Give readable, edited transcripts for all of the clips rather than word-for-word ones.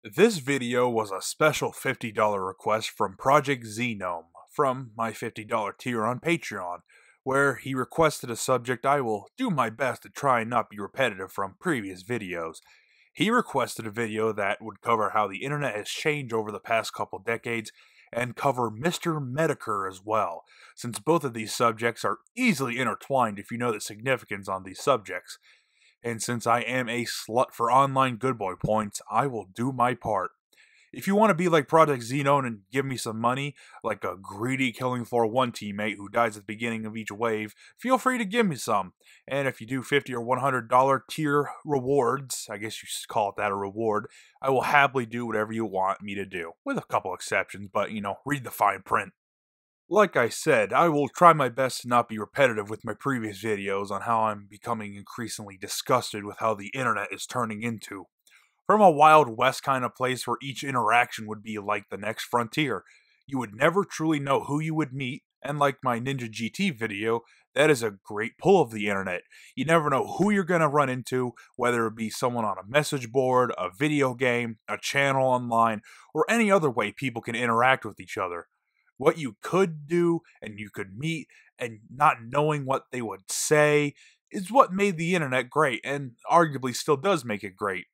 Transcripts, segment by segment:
This video was a special $50 request from ProjectXenome from my $50 tier on Patreon, where he requested a subject I will do my best to try and not be repetitive from previous videos. He requested a video that would cover how the internet has changed over the past couple decades and cover Mr. Medicare as well, since both of these subjects are easily intertwined if you know the significance on these subjects. And since I am a slut for online good boy points, I will do my part. If you want to be like ProjectXenome and give me some money, like a greedy Killing Floor 1 teammate who dies at the beginning of each wave, feel free to give me some. And if you do $50 or $100 tier rewards, I guess you should call it that, a reward, I will happily do whatever you want me to do, with a couple exceptions, but read the fine print. Like I said, I will try my best to not be repetitive with my previous videos on how I'm becoming increasingly disgusted with how the internet is turning into. From a Wild West kind of place where each interaction would be like the next frontier, you would never truly know who you would meet, and like my Ninja GT video, that is a great pull of the internet. You never know who you're going to run into, whether it be someone on a message board, a video game, a channel online, or any other way people can interact with each other. What you could do and you could meet and not knowing what they would say is what made the internet great and arguably still does make it great.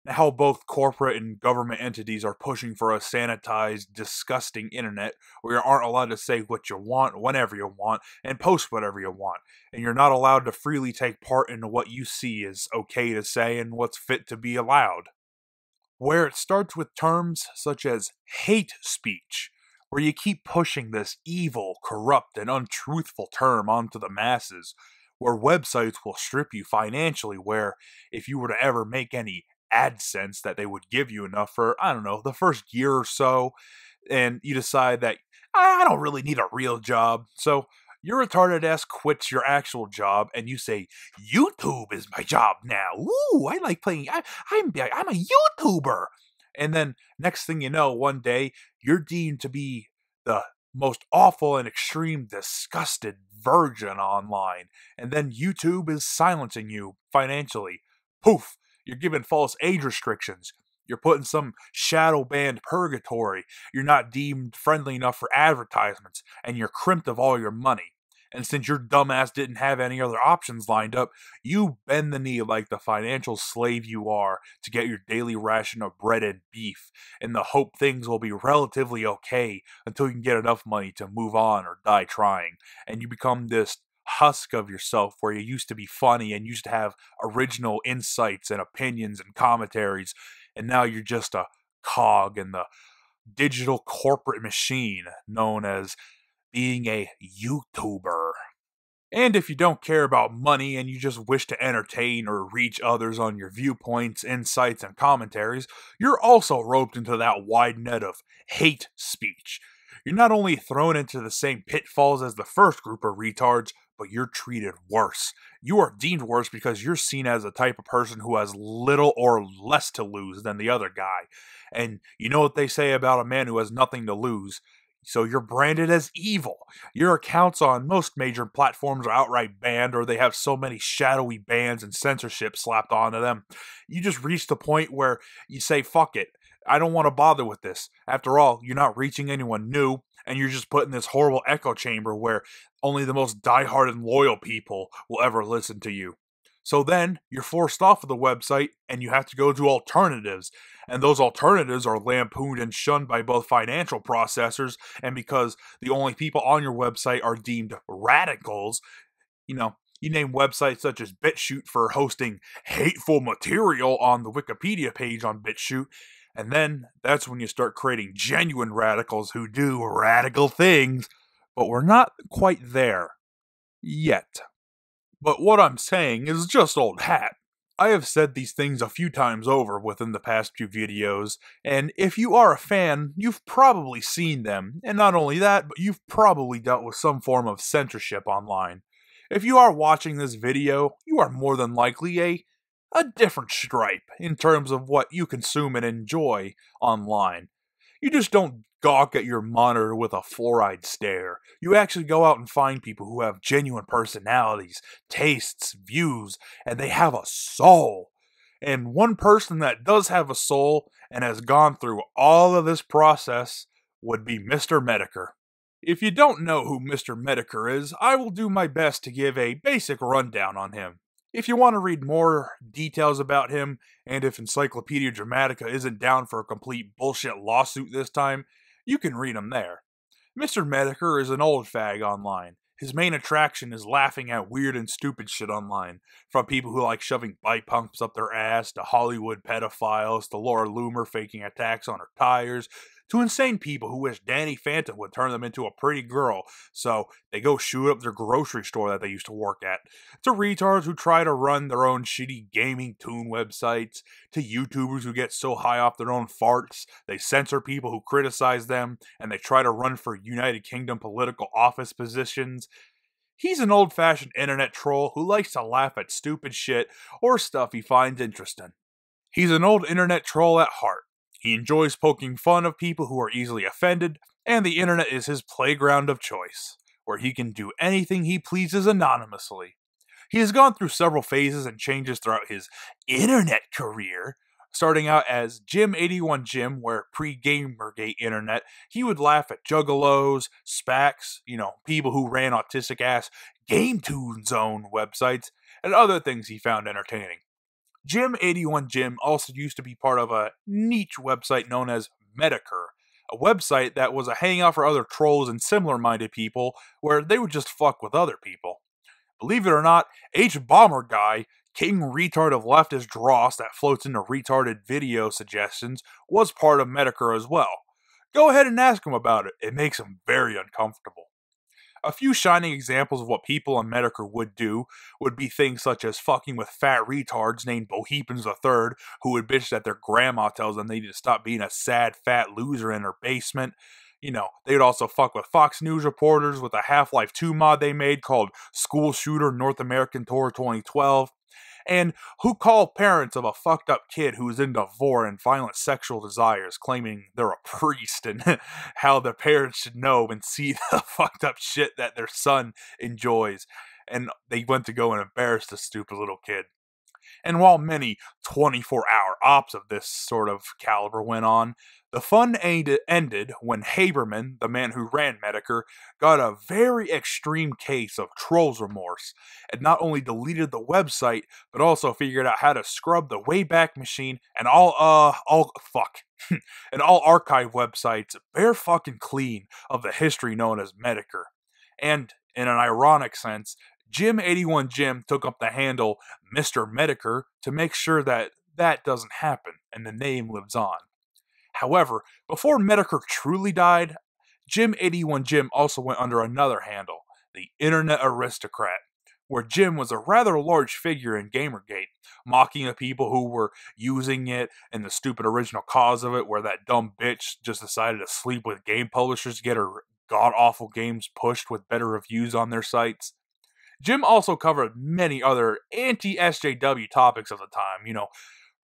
How both corporate and government entities are pushing for a sanitized, disgusting internet where you aren't allowed to say what you want, whenever you want, and post whatever you want, and you're not allowed to freely take part in what you see is okay to say and what's fit to be allowed. Where it starts with terms such as hate speech, where you keep pushing this evil, corrupt, and untruthful term onto the masses, where websites will strip you financially, where if you were to ever make any AdSense that they would give you enough for, I don't know, the first year or so, and you decide that, I don't really need a real job, so your retarded ass quits your actual job and you say, YouTube is my job now. Ooh, I like playing, I'm a YouTuber. And then next thing you know, one day, you're deemed to be the most awful and extreme disgusted virgin online. And then YouTube is silencing you financially. Poof, you're given false age restrictions. You're put in some shadow banned purgatory. You're not deemed friendly enough for advertisements. And you're crimped of all your money. And since your dumbass didn't have any other options lined up, you bend the knee like the financial slave you are to get your daily ration of bread and beef, in the hope things will be relatively okay until you can get enough money to move on or die trying. And you become this husk of yourself where you used to be funny and used to have original insights and opinions and commentaries, and now you're just a cog in the digital corporate machine known as being a YouTuber. And if you don't care about money and you just wish to entertain or reach others on your viewpoints, insights, and commentaries, you're also roped into that wide net of hate speech. You're not only thrown into the same pitfalls as the first group of retards, but you're treated worse. You are deemed worse because you're seen as a type of person who has little or less to lose than the other guy. And you know what they say about a man who has nothing to lose? So you're branded as evil. Your accounts on most major platforms are outright banned, or they have so many shadowy bans and censorship slapped onto them. You just reach the point where you say, fuck it, I don't want to bother with this. After all, you're not reaching anyone new, and you're just put in this horrible echo chamber where only the most diehard and loyal people will ever listen to you. So then, you're forced off of the website, and you have to go to alternatives. And those alternatives are lampooned and shunned by both financial processors, and because the only people on your website are deemed radicals, you name websites such as BitChute for hosting hateful material on the Wikipedia page on BitChute, and then that's when you start creating genuine radicals who do radical things, but we're not quite there yet. But what I'm saying is just old hat. I have said these things a few times over within the past few videos, and if you are a fan, you've probably seen them, and not only that, but you've probably dealt with some form of censorship online. If you are watching this video, you are more than likely a different stripe in terms of what you consume and enjoy online. You just don't gawk at your monitor with a fluoride stare. You actually go out and find people who have genuine personalities, tastes, views, and they have a soul. And one person that does have a soul and has gone through all of this process would be Mr. Medicare. If you don't know who Mr. Medicare is, I will do my best to give a basic rundown on him. If you want to read more details about him, and if Encyclopedia Dramatica isn't down for a complete bullshit lawsuit this time, you can read them there. Mr. Medicare is an old fag online. His main attraction is laughing at weird and stupid shit online, from people who like shoving bite pumps up their ass, to Hollywood pedophiles, to Laura Loomer faking attacks on her tires, to insane people who wish Danny Phantom would turn them into a pretty girl, so they go shoot up their grocery store that they used to work at, to retards who try to run their own shitty gaming tune websites, to YouTubers who get so high off their own farts, they censor people who criticize them, and they try to run for United Kingdom political office positions. He's an old-fashioned internet troll who likes to laugh at stupid shit or stuff he finds interesting. He's an old internet troll at heart. He enjoys poking fun of people who are easily offended, and the internet is his playground of choice, where he can do anything he pleases anonymously. He has gone through several phases and changes throughout his internet career, starting out as Jim81Jim, where pre-Gamergate internet, he would laugh at juggalos, SPACs, people who ran autistic-ass GameToon Zone websites, and other things he found entertaining. Jim81Jim also used to be part of a niche website known as Medicare, a website that was a hangout for other trolls and similar-minded people where they would just fuck with other people. Believe it or not, H-Bomber Guy, king retard of leftist dross that floats into retarded video suggestions, was part of Medicare as well. Go ahead and ask him about it, it makes him very uncomfortable. A few shining examples of what people on Medicare would do would be things such as fucking with fat retards named Bohemians III, who would bitch that their grandma tells them they need to stop being a sad fat loser in her basement. They would also fuck with Fox News reporters with a Half-Life 2 mod they made called School Shooter North American Tour 2012. And who call parents of a fucked up kid who is into vor and violent sexual desires, claiming they're a priest, and how the parents should know and see the fucked up shit that their son enjoys. And they went to go and embarrass the stupid little kid. And while many 24-hour ops of this sort of caliber went on, the fun ended when Haberman, the man who ran Medicare, got a very extreme case of trolls remorse, and not only deleted the website, but also figured out how to scrub the Wayback Machine and all archive websites bare fucking clean of the history known as Medicare. And, in an ironic sense, Jim81Jim took up the handle Mr. Medicare to make sure that that doesn't happen and the name lives on. However, before Medicare truly died, Jim81Jim also went under another handle, the Internet Aristocrat, where Jim was a rather large figure in Gamergate, mocking the people who were using it and the stupid original cause of it, where that dumb bitch just decided to sleep with game publishers to get her god-awful games pushed with better reviews on their sites. Jim also covered many other anti-SJW topics of the time,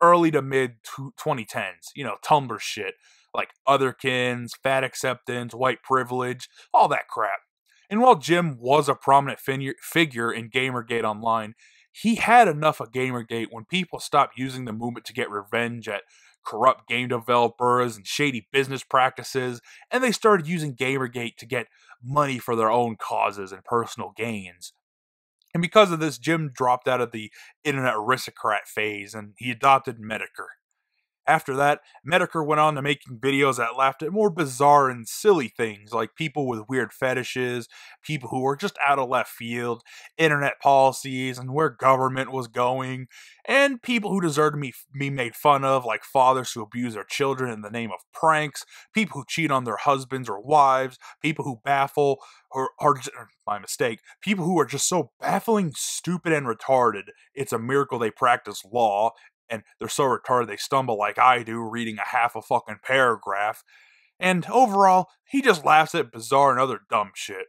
early to mid 2010s, Tumblr shit, like otherkins, fat acceptance, white privilege, all that crap. And while Jim was a prominent figure in Gamergate Online, he had enough of Gamergate when people stopped using the movement to get revenge at corrupt game developers and shady business practices, and they started using Gamergate to get money for their own causes and personal gains. And because of this, Jim dropped out of the Internet Aristocrat phase and he adopted Medicare. After that, Medicare went on to making videos that laughed at more bizarre and silly things like people with weird fetishes, people who were just out of left field, internet policies and where government was going, and people who deserved to be made fun of, like fathers who abuse their children in the name of pranks, people who cheat on their husbands or wives, people who baffle, people who are just so baffling, stupid, and retarded, it's a miracle they practice law, and they're so retarded they stumble like I do reading a half a fucking paragraph. And overall, he just laughs at bizarre and other dumb shit.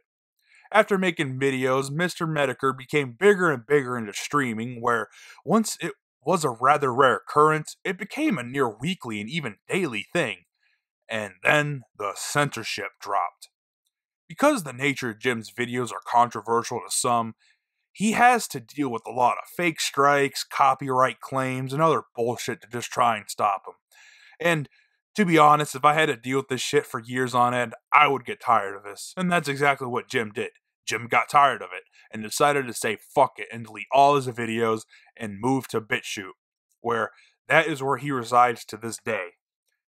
After making videos, Mr. Medicare became bigger and bigger into streaming, where once it was a rather rare occurrence, it became a near weekly and even daily thing. And then the censorship dropped. Because the nature of Jim's videos are controversial to some, he has to deal with a lot of fake strikes, copyright claims, and other bullshit to just try and stop him. And to be honest, if I had to deal with this shit for years on end, I would get tired of this. And that's exactly what Jim did. Jim got tired of it and decided to say fuck it and delete all his videos and move to BitChute, where that is where he resides to this day.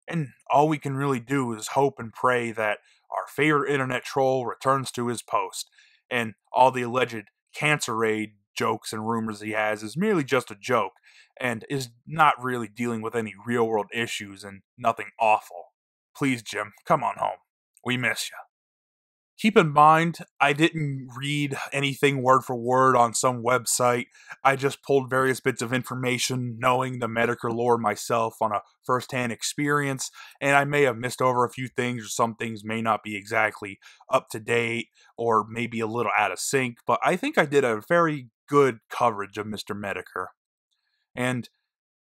And all we can really do is hope and pray that our favorite internet troll returns to his post, and all the alleged cancer aid jokes and rumors he has is merely just a joke, and is not really dealing with any real world issues and nothing awful. Please, Jim, come on home. We miss you. Keep in mind, I didn't read anything word for word on some website. I just pulled various bits of information, knowing the Medicare lore myself on a first-hand experience, and I may have missed over a few things, or some things may not be exactly up to date, or maybe a little out of sync, but I think I did a very good coverage of Mr. Medicare. And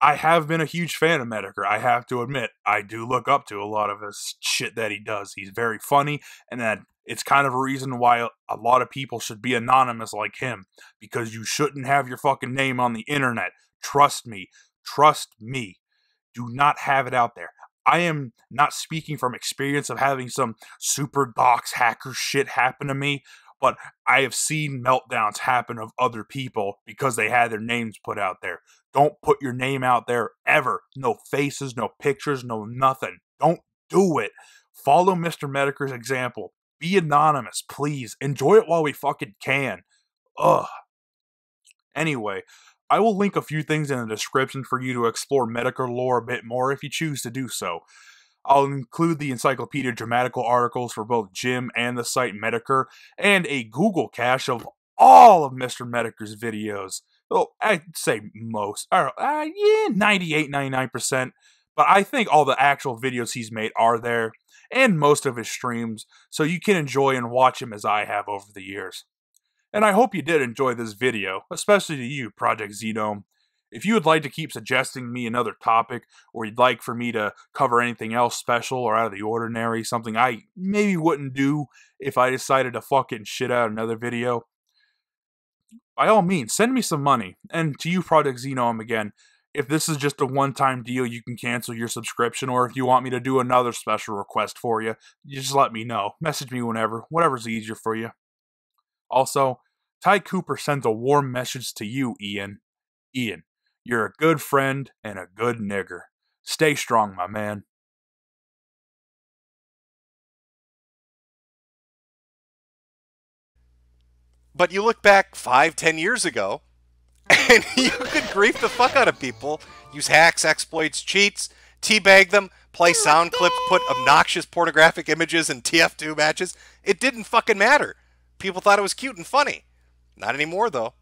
I have been a huge fan of Medicare, I have to admit. I do look up to a lot of his shit that he does. He's very funny, and that it's kind of a reason why a lot of people should be anonymous like him, because you shouldn't have your fucking name on the internet. Trust me. Trust me. Do not have it out there. I am not speaking from experience of having some super dox hacker shit happen to me, but I have seen meltdowns happen of other people because they had their names put out there. Don't put your name out there ever. No faces, no pictures, no nothing. Don't do it. Follow Mr. Medicare's example. Be anonymous, please. Enjoy it while we fucking can. Ugh. Anyway, I will link a few things in the description for you to explore Medicare lore a bit more if you choose to do so. I'll include the Encyclopedia Dramatical articles for both Jim and the site Medicare, and a Google cache of all of Mr. Medicare's videos. Well, I'd say most. 98, 99%. But I think all the actual videos he's made are there, and most of his streams, so you can enjoy and watch him as I have over the years. And I hope you did enjoy this video, especially to you, ProjectXenome. If you would like to keep suggesting me another topic, or you'd like for me to cover anything else special or out of the ordinary, something I maybe wouldn't do if I decided to fucking shit out another video, by all means, send me some money. And to you, ProjectXenome, again, if this is just a one-time deal, you can cancel your subscription, or if you want me to do another special request for you, you just let me know. Message me whenever, whatever's easier for you. Also, Ty Cooper sends a warm message to you, Ian. Ian, you're a good friend and a good nigger. Stay strong, my man. But you look back 5-10 years ago, and you could grief the fuck out of people, use hacks, exploits, cheats, teabag them, play sound clips, put obnoxious pornographic images in TF2 matches. It didn't fucking matter. People thought it was cute and funny. Not anymore, though.